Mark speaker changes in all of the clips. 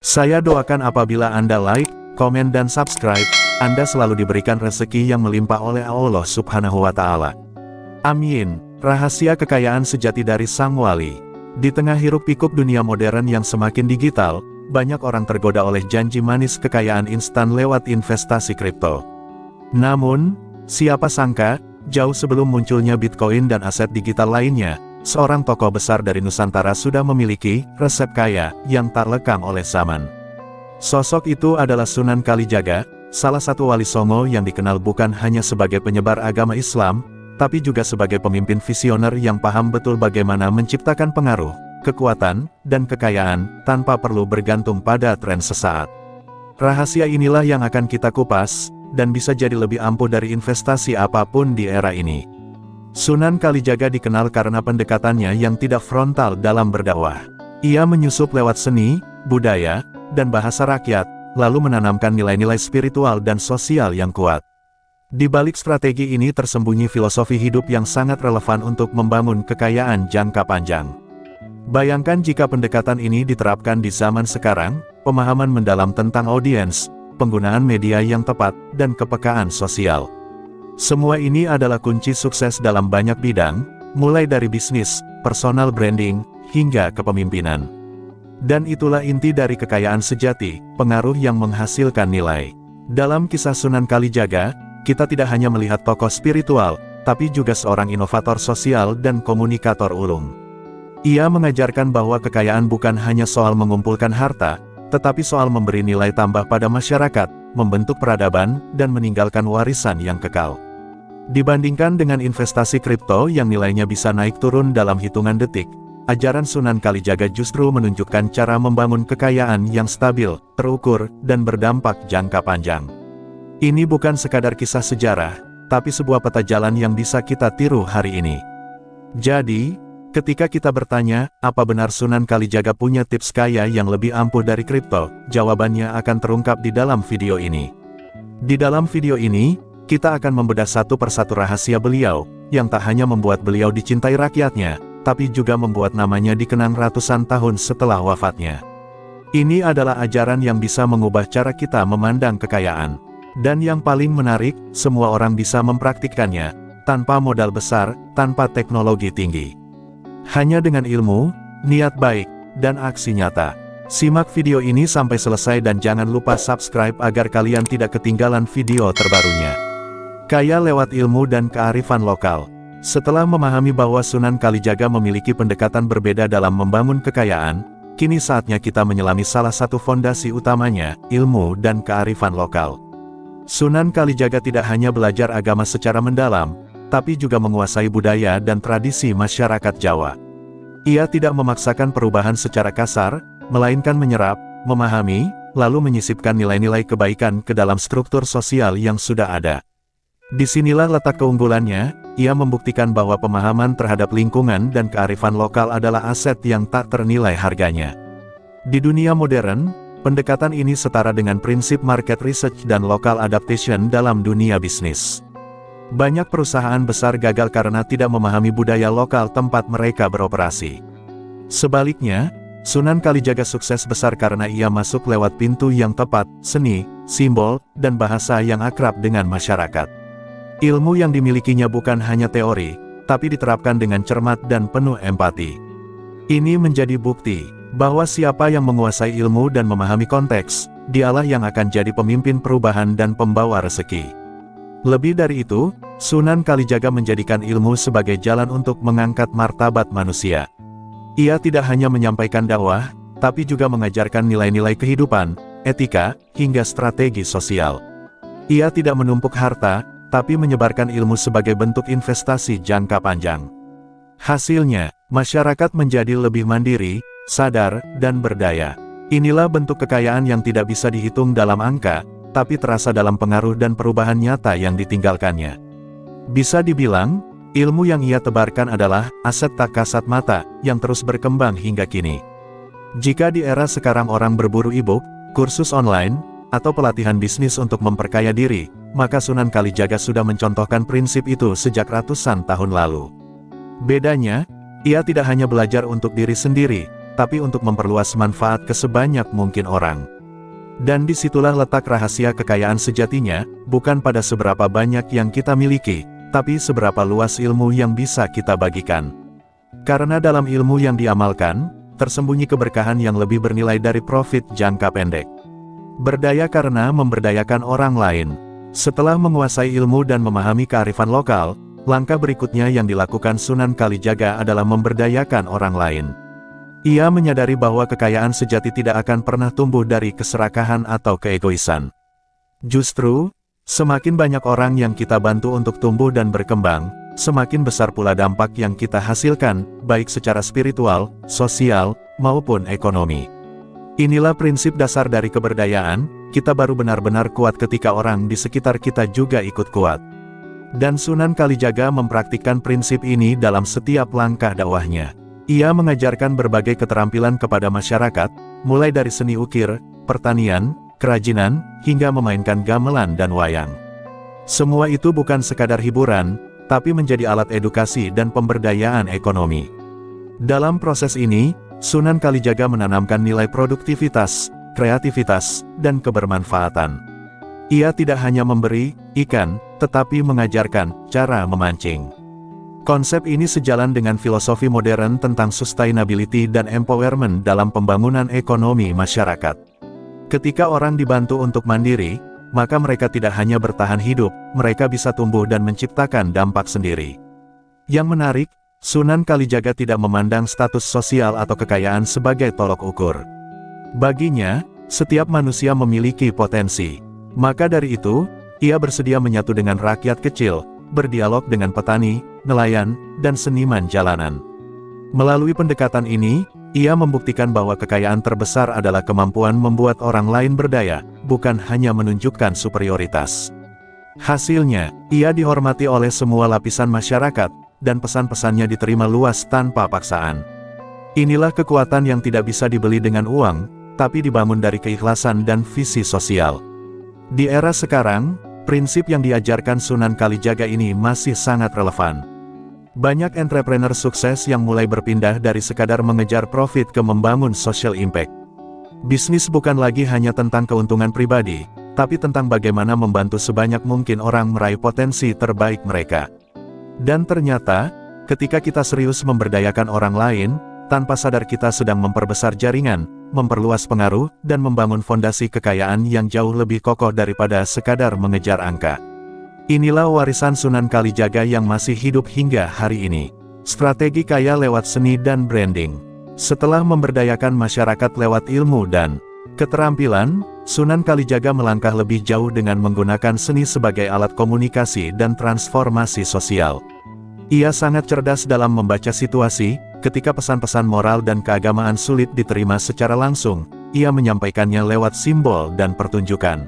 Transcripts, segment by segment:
Speaker 1: Saya doakan apabila Anda like, komen dan subscribe, Anda selalu diberikan rezeki yang melimpah oleh Allah Subhanahu wa Ta'ala. Amin. Rahasia kekayaan sejati dari Sang Wali. Di tengah hiruk-pikuk dunia modern yang semakin digital, banyak orang tergoda oleh janji manis kekayaan instan lewat investasi kripto. Namun, siapa sangka, jauh sebelum munculnya Bitcoin dan aset digital lainnya, seorang tokoh besar dari Nusantara sudah memiliki resep kaya yang tak lekang oleh zaman. Sosok itu adalah Sunan Kalijaga, salah satu wali Songo yang dikenal bukan hanya sebagai penyebar agama Islam, tapi juga sebagai pemimpin visioner yang paham betul bagaimana menciptakan pengaruh, kekuatan, dan kekayaan tanpa perlu bergantung pada tren sesaat. Rahasia inilah yang akan kita kupas, dan bisa jadi lebih ampuh dari investasi apapun di era ini. Sunan Kalijaga dikenal karena pendekatannya yang tidak frontal dalam berdakwah. Ia menyusup lewat seni, budaya, dan bahasa rakyat, lalu menanamkan nilai-nilai spiritual dan sosial yang kuat. Di balik strategi ini tersembunyi filosofi hidup yang sangat relevan untuk membangun kekayaan jangka panjang. Bayangkan jika pendekatan ini diterapkan di zaman sekarang, pemahaman mendalam tentang audiens, penggunaan media yang tepat, dan kepekaan sosial. Semua ini adalah kunci sukses dalam banyak bidang, mulai dari bisnis, personal branding, hingga kepemimpinan. Dan itulah inti dari kekayaan sejati, pengaruh yang menghasilkan nilai. Dalam kisah Sunan Kalijaga, kita tidak hanya melihat tokoh spiritual, tapi juga seorang inovator sosial dan komunikator ulung. Ia mengajarkan bahwa kekayaan bukan hanya soal mengumpulkan harta, tetapi soal memberi nilai tambah pada masyarakat, membentuk peradaban, dan meninggalkan warisan yang kekal. Dibandingkan dengan investasi kripto yang nilainya bisa naik turun dalam hitungan detik, ajaran Sunan Kalijaga justru menunjukkan cara membangun kekayaan yang stabil, terukur, dan berdampak jangka panjang. Ini bukan sekadar kisah sejarah, tapi sebuah peta jalan yang bisa kita tiru hari ini. Jadi, ketika kita bertanya, apa benar Sunan Kalijaga punya tips kaya yang lebih ampuh dari kripto? Jawabannya akan terungkap di dalam video ini. Di dalam video ini, kita akan membedah satu persatu rahasia beliau, yang tak hanya membuat beliau dicintai rakyatnya, tapi juga membuat namanya dikenang ratusan tahun setelah wafatnya. Ini adalah ajaran yang bisa mengubah cara kita memandang kekayaan. Dan yang paling menarik, semua orang bisa mempraktikkannya, tanpa modal besar, tanpa teknologi tinggi. Hanya dengan ilmu, niat baik, dan aksi nyata. Simak video ini sampai selesai dan jangan lupa subscribe agar kalian tidak ketinggalan video terbarunya. Kaya lewat ilmu dan kearifan lokal. Setelah memahami bahwa Sunan Kalijaga memiliki pendekatan berbeda dalam membangun kekayaan, kini saatnya kita menyelami salah satu fondasi utamanya, ilmu dan kearifan lokal. Sunan Kalijaga tidak hanya belajar agama secara mendalam, tapi juga menguasai budaya dan tradisi masyarakat Jawa. Ia tidak memaksakan perubahan secara kasar, melainkan menyerap, memahami, lalu menyisipkan nilai-nilai kebaikan ke dalam struktur sosial yang sudah ada. Disinilah letak keunggulannya, ia membuktikan bahwa pemahaman terhadap lingkungan dan kearifan lokal adalah aset yang tak ternilai harganya. Di dunia modern, pendekatan ini setara dengan prinsip market research dan local adaptation dalam dunia bisnis. Banyak perusahaan besar gagal karena tidak memahami budaya lokal tempat mereka beroperasi. Sebaliknya, Sunan Kalijaga sukses besar karena ia masuk lewat pintu yang tepat, seni, simbol, dan bahasa yang akrab dengan masyarakat. Ilmu yang dimilikinya bukan hanya teori, tapi diterapkan dengan cermat dan penuh empati. Ini menjadi bukti bahwa siapa yang menguasai ilmu dan memahami konteks, dialah yang akan jadi pemimpin perubahan dan pembawa rezeki. Lebih dari itu, Sunan Kalijaga menjadikan ilmu sebagai jalan untuk mengangkat martabat manusia. Ia tidak hanya menyampaikan dakwah, tapi juga mengajarkan nilai-nilai kehidupan, etika, hingga strategi sosial. Ia tidak menumpuk harta, tapi menyebarkan ilmu sebagai bentuk investasi jangka panjang. Hasilnya, masyarakat menjadi lebih mandiri, sadar, dan berdaya. Inilah bentuk kekayaan yang tidak bisa dihitung dalam angka, tapi terasa dalam pengaruh dan perubahan nyata yang ditinggalkannya. Bisa dibilang, ilmu yang ia tebarkan adalah aset tak kasat mata, yang terus berkembang hingga kini. Jika di era sekarang orang berburu e-book, kursus online, atau pelatihan bisnis untuk memperkaya diri, maka Sunan Kalijaga sudah mencontohkan prinsip itu sejak ratusan tahun lalu. Bedanya, ia tidak hanya belajar untuk diri sendiri, tapi untuk memperluas manfaat ke sebanyak mungkin orang. Dan disitulah letak rahasia kekayaan sejatinya, bukan pada seberapa banyak yang kita miliki, tapi seberapa luas ilmu yang bisa kita bagikan. Karena dalam ilmu yang diamalkan, tersembunyi keberkahan yang lebih bernilai dari profit jangka pendek. Berdaya karena memberdayakan orang lain. Setelah menguasai ilmu dan memahami kearifan lokal, langkah berikutnya yang dilakukan Sunan Kalijaga adalah memberdayakan orang lain. Ia menyadari bahwa kekayaan sejati tidak akan pernah tumbuh dari keserakahan atau keegoisan. Justru, semakin banyak orang yang kita bantu untuk tumbuh dan berkembang, semakin besar pula dampak yang kita hasilkan, baik secara spiritual, sosial, maupun ekonomi. Inilah prinsip dasar dari keberdayaan, kita baru benar-benar kuat ketika orang di sekitar kita juga ikut kuat. Dan Sunan Kalijaga mempraktikkan prinsip ini dalam setiap langkah dakwahnya. Ia mengajarkan berbagai keterampilan kepada masyarakat, mulai dari seni ukir, pertanian, kerajinan, hingga memainkan gamelan dan wayang. Semua itu bukan sekadar hiburan, tapi menjadi alat edukasi dan pemberdayaan ekonomi. Dalam proses ini, Sunan Kalijaga menanamkan nilai produktivitas, kreativitas, dan kebermanfaatan. Ia tidak hanya memberi ikan, tetapi mengajarkan cara memancing. Konsep ini sejalan dengan filosofi modern tentang sustainability dan empowerment dalam pembangunan ekonomi masyarakat. Ketika orang dibantu untuk mandiri, maka mereka tidak hanya bertahan hidup, mereka bisa tumbuh dan menciptakan dampak sendiri. Yang menarik, Sunan Kalijaga tidak memandang status sosial atau kekayaan sebagai tolok ukur. Baginya, setiap manusia memiliki potensi. Maka dari itu, ia bersedia menyatu dengan rakyat kecil, berdialog dengan petani, nelayan, dan seniman jalanan. Melalui pendekatan ini, ia membuktikan bahwa kekayaan terbesar adalah kemampuan membuat orang lain berdaya, bukan hanya menunjukkan superioritas. Hasilnya, ia dihormati oleh semua lapisan masyarakat, dan pesan-pesannya diterima luas tanpa paksaan. Inilah kekuatan yang tidak bisa dibeli dengan uang, tapi dibangun dari keikhlasan dan visi sosial. Di era sekarang, prinsip yang diajarkan Sunan Kalijaga ini masih sangat relevan. Banyak entrepreneur sukses yang mulai berpindah dari sekadar mengejar profit ke membangun social impact. Bisnis bukan lagi hanya tentang keuntungan pribadi, tapi tentang bagaimana membantu sebanyak mungkin orang meraih potensi terbaik mereka. Dan ternyata, ketika kita serius memberdayakan orang lain, tanpa sadar kita sedang memperbesar jaringan, memperluas pengaruh, dan membangun fondasi kekayaan yang jauh lebih kokoh daripada sekadar mengejar angka. Inilah warisan Sunan Kalijaga yang masih hidup hingga hari ini. Strategi kaya lewat seni dan branding. Setelah memberdayakan masyarakat lewat ilmu dan keterampilan, Sunan Kalijaga melangkah lebih jauh dengan menggunakan seni sebagai alat komunikasi dan transformasi sosial. Ia sangat cerdas dalam membaca situasi, ketika pesan-pesan moral dan keagamaan sulit diterima secara langsung, ia menyampaikannya lewat simbol dan pertunjukan.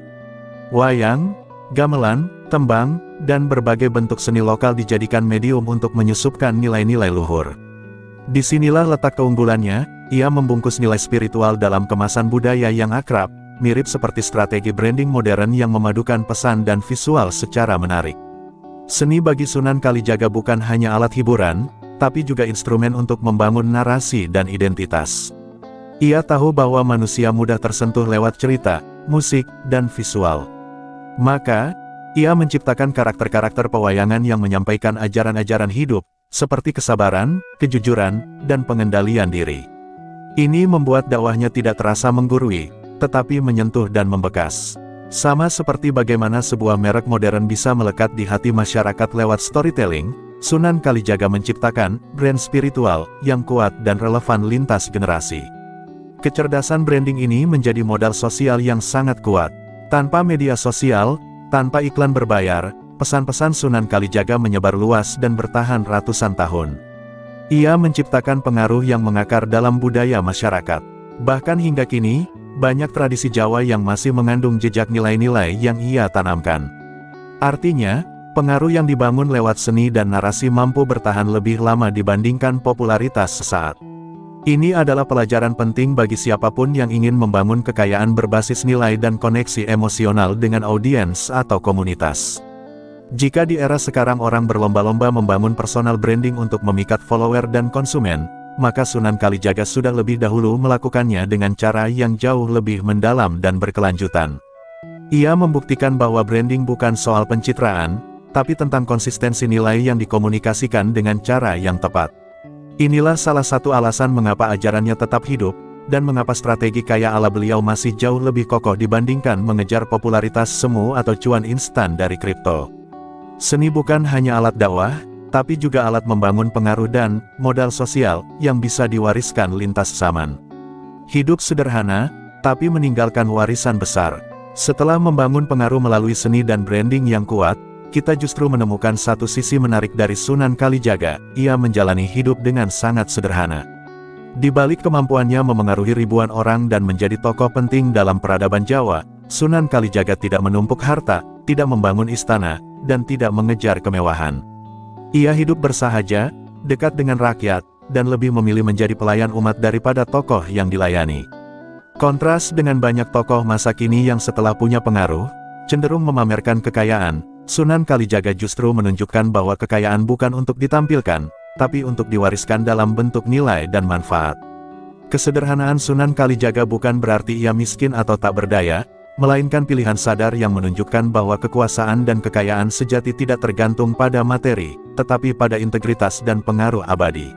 Speaker 1: Wayang, gamelan, tembang, dan berbagai bentuk seni lokal dijadikan medium untuk menyusupkan nilai-nilai luhur. Disinilah letak keunggulannya, ia membungkus nilai spiritual dalam kemasan budaya yang akrab, mirip seperti strategi branding modern yang memadukan pesan dan visual secara menarik. Seni bagi Sunan Kalijaga bukan hanya alat hiburan, tapi juga instrumen untuk membangun narasi dan identitas. Ia tahu bahwa manusia mudah tersentuh lewat cerita, musik, dan visual. Maka, ia menciptakan karakter-karakter pewayangan yang menyampaikan ajaran-ajaran hidup, seperti kesabaran, kejujuran, dan pengendalian diri. Ini membuat dakwahnya tidak terasa menggurui, tetapi menyentuh dan membekas. Sama seperti bagaimana sebuah merek modern bisa melekat di hati masyarakat lewat storytelling, Sunan Kalijaga menciptakan brand spiritual yang kuat dan relevan lintas generasi. Kecerdasan branding ini menjadi modal sosial yang sangat kuat. Tanpa media sosial, tanpa iklan berbayar, pesan-pesan Sunan Kalijaga menyebar luas dan bertahan ratusan tahun. Ia menciptakan pengaruh yang mengakar dalam budaya masyarakat. Bahkan hingga kini, banyak tradisi Jawa yang masih mengandung jejak nilai-nilai yang ia tanamkan. Artinya, pengaruh yang dibangun lewat seni dan narasi mampu bertahan lebih lama dibandingkan popularitas sesaat. Ini adalah pelajaran penting bagi siapapun yang ingin membangun kekayaan berbasis nilai dan koneksi emosional dengan audiens atau komunitas. Jika di era sekarang orang berlomba-lomba membangun personal branding untuk memikat follower dan konsumen, maka Sunan Kalijaga sudah lebih dahulu melakukannya dengan cara yang jauh lebih mendalam dan berkelanjutan. Ia membuktikan bahwa branding bukan soal pencitraan, tapi tentang konsistensi nilai yang dikomunikasikan dengan cara yang tepat. Inilah salah satu alasan mengapa ajarannya tetap hidup, dan mengapa strategi kaya ala beliau masih jauh lebih kokoh dibandingkan mengejar popularitas semu atau cuan instan dari kripto. Seni bukan hanya alat dakwah, tapi juga alat membangun pengaruh dan modal sosial yang bisa diwariskan lintas zaman. Hidup sederhana, tapi meninggalkan warisan besar. Setelah membangun pengaruh melalui seni dan branding yang kuat, kita justru menemukan satu sisi menarik dari Sunan Kalijaga. Ia menjalani hidup dengan sangat sederhana. Di balik kemampuannya memengaruhi ribuan orang dan menjadi tokoh penting dalam peradaban Jawa, Sunan Kalijaga tidak menumpuk harta, tidak membangun istana, dan tidak mengejar kemewahan. Ia hidup bersahaja, dekat dengan rakyat, dan lebih memilih menjadi pelayan umat daripada tokoh yang dilayani. Kontras dengan banyak tokoh masa kini yang setelah punya pengaruh, cenderung memamerkan kekayaan, Sunan Kalijaga justru menunjukkan bahwa kekayaan bukan untuk ditampilkan, tapi untuk diwariskan dalam bentuk nilai dan manfaat. Kesederhanaan Sunan Kalijaga bukan berarti ia miskin atau tak berdaya, melainkan pilihan sadar yang menunjukkan bahwa kekuasaan dan kekayaan sejati tidak tergantung pada materi, tetapi pada integritas dan pengaruh abadi.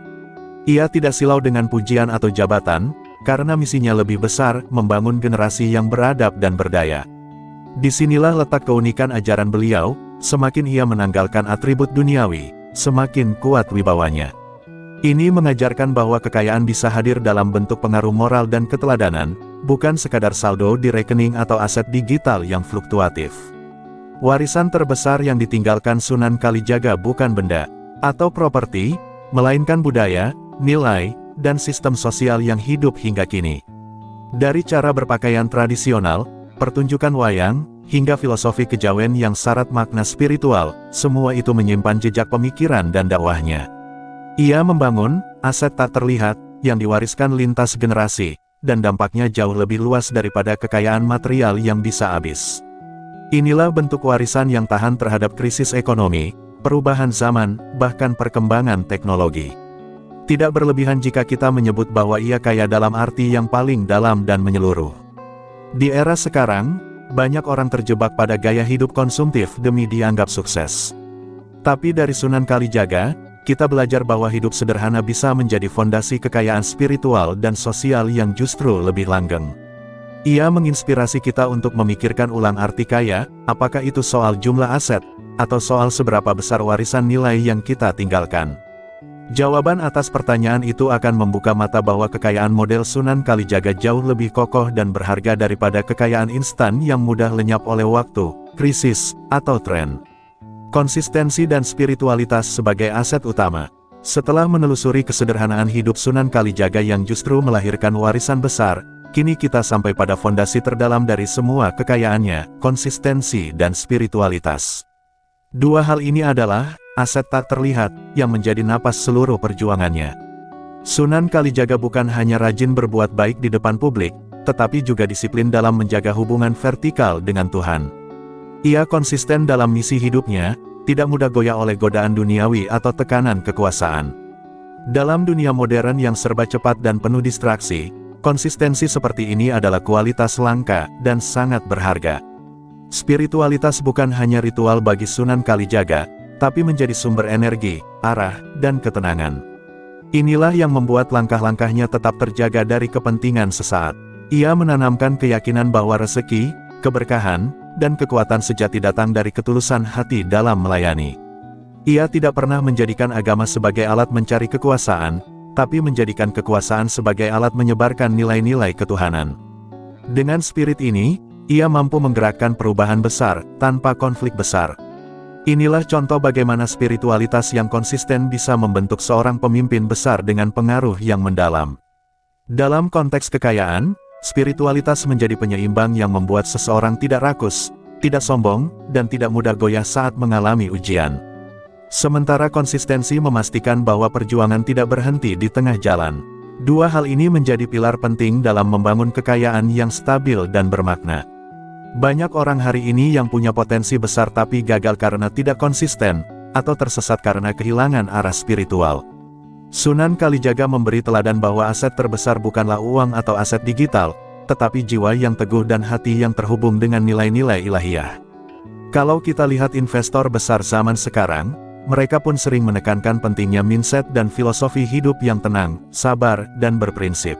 Speaker 1: Ia tidak silau dengan pujian atau jabatan, karena misinya lebih besar, membangun generasi yang beradab dan berdaya. Disinilah letak keunikan ajaran beliau, semakin ia menanggalkan atribut duniawi, semakin kuat wibawanya. Ini mengajarkan bahwa kekayaan bisa hadir dalam bentuk pengaruh moral dan keteladanan, bukan sekadar saldo di rekening atau aset digital yang fluktuatif. Warisan terbesar yang ditinggalkan Sunan Kalijaga bukan benda atau properti, melainkan budaya, nilai, dan sistem sosial yang hidup hingga kini. Dari cara berpakaian tradisional, pertunjukan wayang, hingga filosofi kejawen yang syarat makna spiritual, semua itu menyimpan jejak pemikiran dan dakwahnya. Ia membangun aset tak terlihat, yang diwariskan lintas generasi, dan dampaknya jauh lebih luas daripada kekayaan material yang bisa habis. Inilah bentuk warisan yang tahan terhadap krisis ekonomi, perubahan zaman, bahkan perkembangan teknologi. Tidak berlebihan jika kita menyebut bahwa ia kaya dalam arti yang paling dalam dan menyeluruh. Di era sekarang, banyak orang terjebak pada gaya hidup konsumtif demi dianggap sukses. Tapi dari Sunan Kalijaga, kita belajar bahwa hidup sederhana bisa menjadi fondasi kekayaan spiritual dan sosial yang justru lebih langgeng. Ia menginspirasi kita untuk memikirkan ulang arti kaya, apakah itu soal jumlah aset, atau soal seberapa besar warisan nilai yang kita tinggalkan. Jawaban atas pertanyaan itu akan membuka mata bahwa kekayaan model Sunan Kalijaga jauh lebih kokoh dan berharga daripada kekayaan instan yang mudah lenyap oleh waktu, krisis, atau tren. Konsistensi dan spiritualitas sebagai aset utama. Setelah menelusuri kesederhanaan hidup Sunan Kalijaga yang justru melahirkan warisan besar, kini kita sampai pada fondasi terdalam dari semua kekayaannya, konsistensi dan spiritualitas. Dua hal ini adalah aset tak terlihat, yang menjadi napas seluruh perjuangannya. Sunan Kalijaga bukan hanya rajin berbuat baik di depan publik, tetapi juga disiplin dalam menjaga hubungan vertikal dengan Tuhan. Ia konsisten dalam misi hidupnya, tidak mudah goyah oleh godaan duniawi atau tekanan kekuasaan. Dalam dunia modern yang serba cepat dan penuh distraksi, konsistensi seperti ini adalah kualitas langka dan sangat berharga. Spiritualitas bukan hanya ritual bagi Sunan Kalijaga, tapi menjadi sumber energi, arah, dan ketenangan. Inilah yang membuat langkah-langkahnya tetap terjaga dari kepentingan sesaat. Ia menanamkan keyakinan bahwa rezeki, keberkahan, dan kekuatan sejati datang dari ketulusan hati dalam melayani. Ia tidak pernah menjadikan agama sebagai alat mencari kekuasaan, tapi menjadikan kekuasaan sebagai alat menyebarkan nilai-nilai ketuhanan. Dengan spirit ini, ia mampu menggerakkan perubahan besar, tanpa konflik besar. Inilah contoh bagaimana spiritualitas yang konsisten bisa membentuk seorang pemimpin besar dengan pengaruh yang mendalam. Dalam konteks kekayaan, spiritualitas menjadi penyeimbang yang membuat seseorang tidak rakus, tidak sombong, dan tidak mudah goyah saat mengalami ujian. Sementara konsistensi memastikan bahwa perjuangan tidak berhenti di tengah jalan. Dua hal ini menjadi pilar penting dalam membangun kekayaan yang stabil dan bermakna. Banyak orang hari ini yang punya potensi besar tapi gagal karena tidak konsisten, atau tersesat karena kehilangan arah spiritual. Sunan Kalijaga memberi teladan bahwa aset terbesar bukanlah uang atau aset digital, tetapi jiwa yang teguh dan hati yang terhubung dengan nilai-nilai ilahiyah. Kalau kita lihat investor besar zaman sekarang, mereka pun sering menekankan pentingnya mindset dan filosofi hidup yang tenang, sabar, dan berprinsip.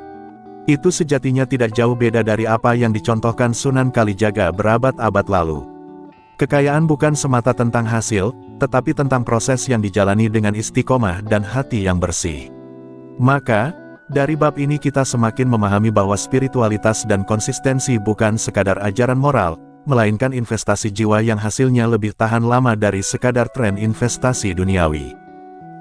Speaker 1: Itu sejatinya tidak jauh beda dari apa yang dicontohkan Sunan Kalijaga berabad-abad lalu. Kekayaan bukan semata tentang hasil, tetapi tentang proses yang dijalani dengan istiqomah dan hati yang bersih. Maka, dari bab ini kita semakin memahami bahwa spiritualitas dan konsistensi bukan sekadar ajaran moral, melainkan investasi jiwa yang hasilnya lebih tahan lama dari sekadar tren investasi duniawi.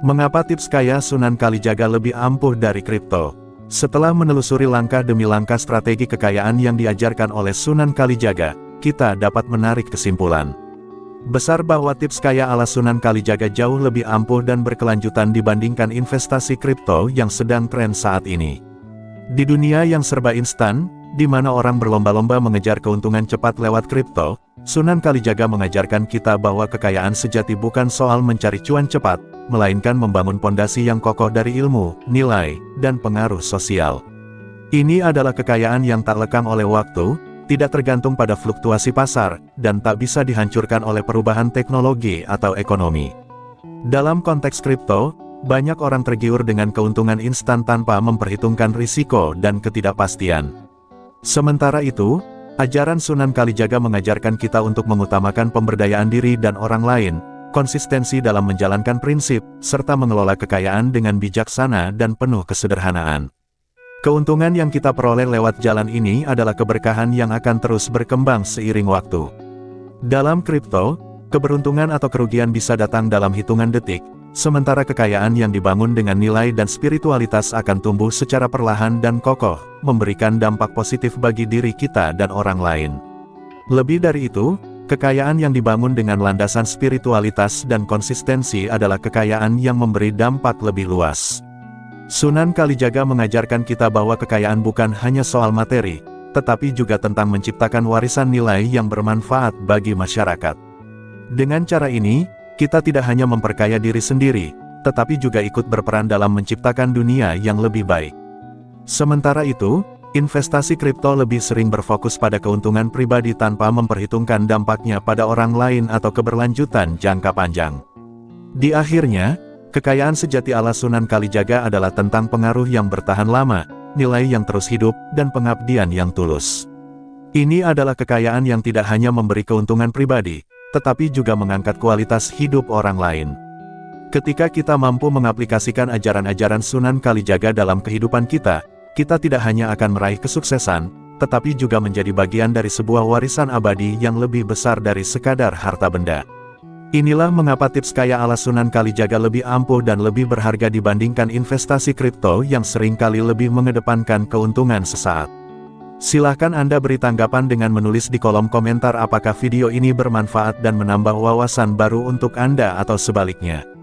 Speaker 1: Mengapa tips kaya Sunan Kalijaga lebih ampuh dari kripto? Setelah menelusuri langkah demi langkah strategi kekayaan yang diajarkan oleh Sunan Kalijaga, kita dapat menarik kesimpulan besar bahwa tips kaya ala Sunan Kalijaga jauh lebih ampuh dan berkelanjutan dibandingkan investasi kripto yang sedang tren saat ini. Di dunia yang serba instan, di mana orang berlomba-lomba mengejar keuntungan cepat lewat kripto, Sunan Kalijaga mengajarkan kita bahwa kekayaan sejati bukan soal mencari cuan cepat, melainkan membangun pondasi yang kokoh dari ilmu, nilai, dan pengaruh sosial. Ini adalah kekayaan yang tak lekang oleh waktu, tidak tergantung pada fluktuasi pasar, dan tak bisa dihancurkan oleh perubahan teknologi atau ekonomi. Dalam konteks kripto, banyak orang tergiur dengan keuntungan instan tanpa memperhitungkan risiko dan ketidakpastian. Sementara itu, ajaran Sunan Kalijaga mengajarkan kita untuk mengutamakan pemberdayaan diri dan orang lain, konsistensi dalam menjalankan prinsip, serta mengelola kekayaan dengan bijaksana dan penuh kesederhanaan. Keuntungan yang kita peroleh lewat jalan ini adalah keberkahan yang akan terus berkembang seiring waktu. Dalam kripto, keberuntungan atau kerugian bisa datang dalam hitungan detik, sementara kekayaan yang dibangun dengan nilai dan spiritualitas akan tumbuh secara perlahan dan kokoh, memberikan dampak positif bagi diri kita dan orang lain. Lebih dari itu, kekayaan yang dibangun dengan landasan spiritualitas dan konsistensi adalah kekayaan yang memberi dampak lebih luas. Sunan Kalijaga mengajarkan kita bahwa kekayaan bukan hanya soal materi, tetapi juga tentang menciptakan warisan nilai yang bermanfaat bagi masyarakat. Dengan cara ini, kita tidak hanya memperkaya diri sendiri, tetapi juga ikut berperan dalam menciptakan dunia yang lebih baik. Sementara itu, investasi kripto lebih sering berfokus pada keuntungan pribadi tanpa memperhitungkan dampaknya pada orang lain atau keberlanjutan jangka panjang. Di akhirnya, kekayaan sejati ala Sunan Kalijaga adalah tentang pengaruh yang bertahan lama, nilai yang terus hidup, dan pengabdian yang tulus. Ini adalah kekayaan yang tidak hanya memberi keuntungan pribadi, tetapi juga mengangkat kualitas hidup orang lain. Ketika kita mampu mengaplikasikan ajaran-ajaran Sunan Kalijaga dalam kehidupan kita, kita tidak hanya akan meraih kesuksesan, tetapi juga menjadi bagian dari sebuah warisan abadi yang lebih besar dari sekadar harta benda. Inilah mengapa tips kaya ala Sunan Kalijaga lebih ampuh dan lebih berharga dibandingkan investasi kripto yang seringkali lebih mengedepankan keuntungan sesaat. Silahkan Anda beri tanggapan dengan menulis di kolom komentar apakah video ini bermanfaat dan menambah wawasan baru untuk Anda atau sebaliknya.